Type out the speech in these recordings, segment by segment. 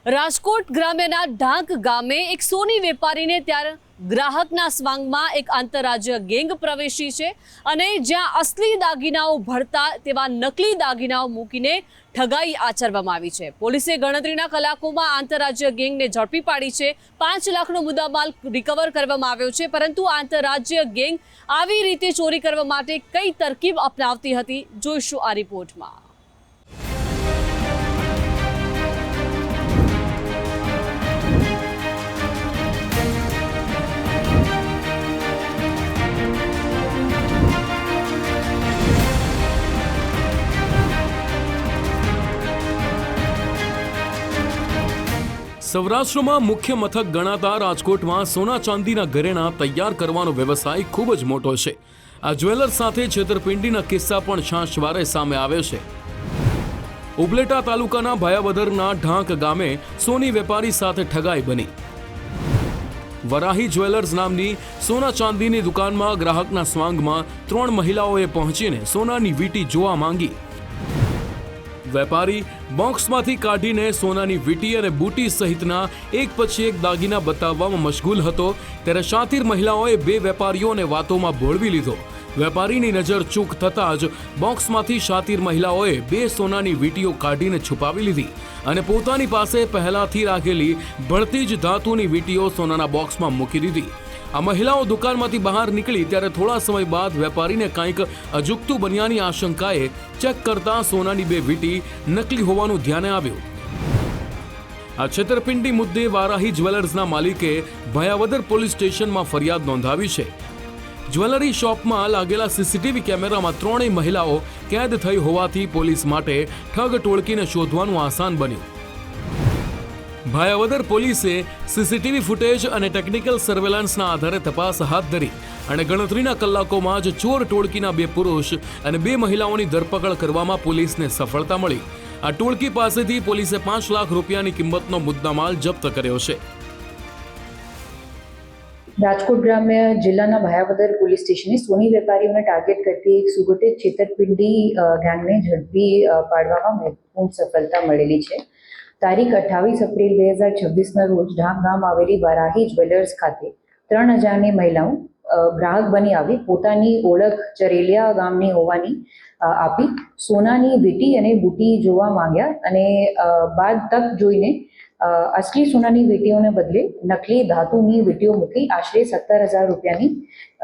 રાજકોટ ગ્રામ્યના ઢાંક ગામે એક સોની વેપારીને ત્યારે ગ્રાહકના સ્વાંગમાં એક આંતરરાજ્ય ગેંગ પ્રવેશી છે અને જ્યાં અસલી દાગીનાઓ ભરતા તેવા નકલી દાગીનાઓ મૂકીને ઠગાઈ આચરવામાં આવી છે। પોલીસે ગણતરીના કલાકોમાં આંતરરાજ્ય ગેંગને ઝડપી પાડી છે। 5 લાખનો મુદ્દામાલ રિકવર કરવામાં આવ્યો છે, પરંતુ આંતરરાજ્ય ગેંગ આવી રીતે ચોરી કરવા માટે કઈ તરકીબ અપનાવતી હતી, જોઈશું આ રિપોર્ટમાં। સૌરાષ્ટ્રમાં મુખ્ય મથક ગણાતા રાજકોટમાં સોના ચાંદીના ઘરેણાં તૈયાર કરવાનો વ્યવસાય ખૂબ જ મોટો છે। આ જ્વેલર સાથે છેતરપિંડીના કિસ્સા પણ છાશવારે સામે આવે છે। ઉપલેટા તાલુકાના ભાયાવદરના ઢાંક ગામે સોની વેપારી સાથે ઠગાઈ બની। વરાહી જ્વેલર્સ નામની સોના ચાંદીની દુકાનમાં ગ્રાહકના સ્વાંગમાં 3 મહિલાઓએ પહોંચીને સોનાની વીંટી જોવા માંગી। વેપારી બોક્સમાંથી કાઢીને સોનાની વીંટી અને બૂટી સહિતના એક પછી એક દાગીના બતાવવામાં મશગુલ હતો, ત્યારે શાતીર મહિલાઓએ 2 વેપારીઓને વાતોમાં ભોળવી લીધો। વેપારીની નજર ચૂક થતાં જ બોક્સમાંથી શાતીર મહિલાઓએ 2 સોનાની વીંટીઓ કાઢીને છુપાવી લીધી અને પોતાની પાસે પહેલાથી રાખેલી ભળતી જ ધાતુની વીંટીઓ સોનાના બોક્સમાં મૂકી દીધી। આ મહિલાઓ દુકાનમાંથી બહાર નીકળી ત્યારે થોડા સમય બાદ વેપારીને કંઈક અજુગતું બન્યાની આશંકાએ ચેક કરતા સોનાની 2 વીંટી નકલી હોવાનું ધ્યાને આવ્યું। આ છેતરપિંડી મુદ્દે વારાહી જ્વેલર્સના માલિકે ભાયાવદર પોલીસ સ્ટેશનમાં ફરિયાદ નોંધાવી છે। જ્વેલરી શોપમાં લાગેલા સીસીટીવી કેમેરામાં 3 મહિલાઓ કેદ થઈ હોવાથી પોલીસ માટે ઠગ ટોળકીને શોધવાનું આસાન બન્યું। ભાયાવદર પોલીસે સીસીટીવી ફૂટેજ અને ટેકનિકલ સર્વેલન્સના આધારે તપાસ હાથ ધરી અને ગણતરીના કલાકોમાં જ ચોર ટોળકીના 2 પુરુષ અને 2 મહિલાઓની ધરપકડ કરવામાં પોલીસને સફળતા મળી। આ ટોળકી પાસેથી પોલીસે 5 લાખ રૂપિયાની કિંમતનો મુદ્દામાલ જપ્ત કર્યો છે। રાજકોટ ગ્રામ્ય જિલ્લાના ભાયાવદર પોલીસ સ્ટેશને સોની વેપારીઓને ટાર્ગેટ કરતી એક સુગઠિત છેતરપિંડી ગેંગને ઝડપી પાડવામાં મહત્વપૂર્ણ સફળતા મળેલી છે। તારીખ 28 એપ્રિલ 2026ના રોજ ઢાંક ગામ આવેલી વરાહી જ્વેલર્સ ખાતે 3 અજાણી મહિલાઓ ગ્રાહક બની આવી પોતાની ઓળખ ચરેલિયા ગામની હોવાની આપી સોનાની વીંટી અને બૂટી જોવા માંગ્યા અને બાદ તક જોઈને અસલી સોનાની વીંટીઓને બદલે નકલી ધાતુની વીંટીઓ મૂકી આશરે 17,000 રૂપિયાની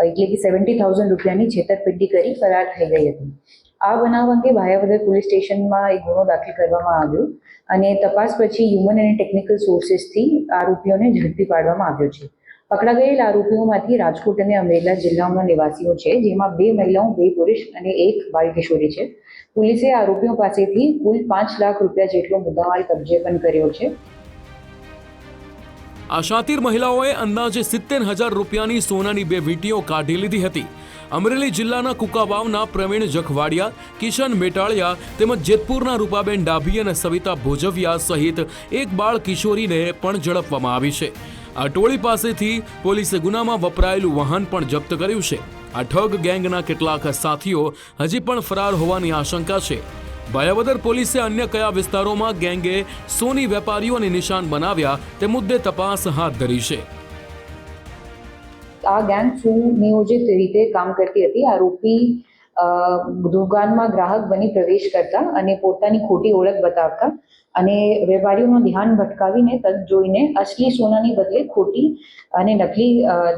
એટલે કે 70,000 રૂપિયાની છેતરપિંડી કરી ફરાર થઈ ગઈ હતી। આ બનાવ અંગે ભાયાવદર પોલીસ સ્ટેશનમાં એક ગુનો દાખલ કરવામાં આવ્યો અને તપાસ પછી હ્યુમન અને ટેકનિકલ સોર્સિસથી આરોપીઓને ઝડપી પાડવામાં આવ્યો છે। પકડા ગયેલ આરોપીઓમાંથી રાજકોટ અને અમરેલી જિલ્લાઓના નિવાસીઓ છે, જેમાં 2 મહિલાઓ, 2 પુરુષ અને 1 બાળ કિશોરી છે। પોલીસે આરોપીઓ પાસેથી કુલ 5 લાખ રૂપિયા જેટલો મુદ્દામાલ કબજે પણ કર્યો છે। આ શાતીર મહિલાઓએ અંદાજે 70,000 રૂપિયાની સોનાની 2 વીંટીઓ કાઢી લીધી હતી। અમરેલી જિલ્લાના કુકાવાવના પ્રવીણ જખવાડિયા, કિશન મેટાળિયા તેમજ જેતપુરના રૂપાબેન ડાભી અને સવિતા ભોજવિયા સહિત 1 બાળ કિશોરીને પણ ઝડપવામાં આવી છે। આ ટોળી પાસેથી પોલીસે ગુનામાં વપરાયેલું વાહન પણ જપ્ત કર્યું છે। આ ઠગ ગેંગના કેટલાક સાથીઓ હજી પણ ફરાર હોવાની આશંકા છે। ભાયાવદર પોલીસે અન્ય કયા વિસ્તારોમાં ગેંગે સોની વેપારીઓને નિશાન બનાવ્યા તે મુદ્દે તપાસ હાથ ધરી છે। આ ગેંગ સુનિયોજિત રીતે કામ કરતી હતી। આરોપી દુકાનમાં ગ્રાહક બની પ્રવેશ કરતા અને પોતાની ખોટી ઓળખ બતાવતા અને વેપારીઓનું ધ્યાન ભટકાવીને તક જોઈને અસલી સોનાની બદલે ખોટી અને નકલી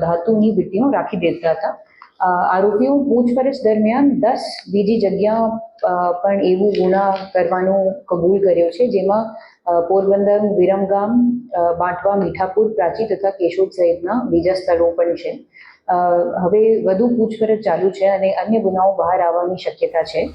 ધાતુની વીંટીઓ રાખી દેતા હતા। આરોપીઓ પૂછપરછ દરમિયાન 10 બીજી જગ્યા પણ એવું ગુના કરવાનું કબૂલ કર્યો છે, જેમાં પોરબંદર, વિરમગામ, બાંટવા, મીઠાપુર, પ્રાચી તથા કેશોદ સહિતના બીજા સ્થળો પણ છે। હવે વધુ પૂછપરછ ચાલુ છે અને અન્ય ગુનાઓ બહાર આવવાની શક્યતા છે।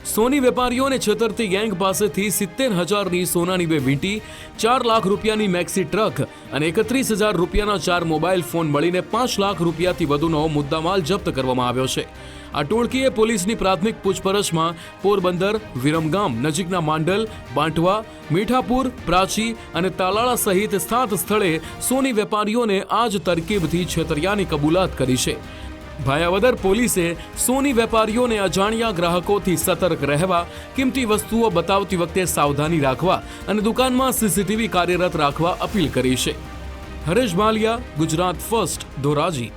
સોની વેપારીઓને છેતરતી ગેંગ પાસેથી 70,000ની સોનાની 2 વીંટી, 4 લાખ રૂપિયાની મેક્સી ટ્રક અને 31,000 રૂપિયાના 4 મોબાઈલ ફોન મળીને 5 લાખ રૂપિયાથી વધુનો મુદ્દામાલ જપ્ત કરવામાં આવ્યો છે। આ ટોળકીએ પોલીસની પ્રાથમિક પૂછપરછમાં પોરબંદર, વિરમગામ નજીકના માંડલ, બાંટવા, મીઠાપુર, પ્રાચી અને તાલાળા સહિત 7 સ્થળે સોની વેપારીઓને આ જ તરકીબથી છેતરિયાની કબૂલાત કરી છે। ભાયાવદર પોલીસે સોની વેપારીઓને અજાણ્યા ગ્રાહકોથી સતર્ક રહેવા, કિંમતી વસ્તુઓ બતાવતી વખતે સાવધાની રાખવા અને દુકાનમાં સીસીટીવી કાર્યરત રાખવા અપીલ કરી છે. હરેશ બાલિયા, ગુજરાત ફર્સ્ટ, ધોરાજી.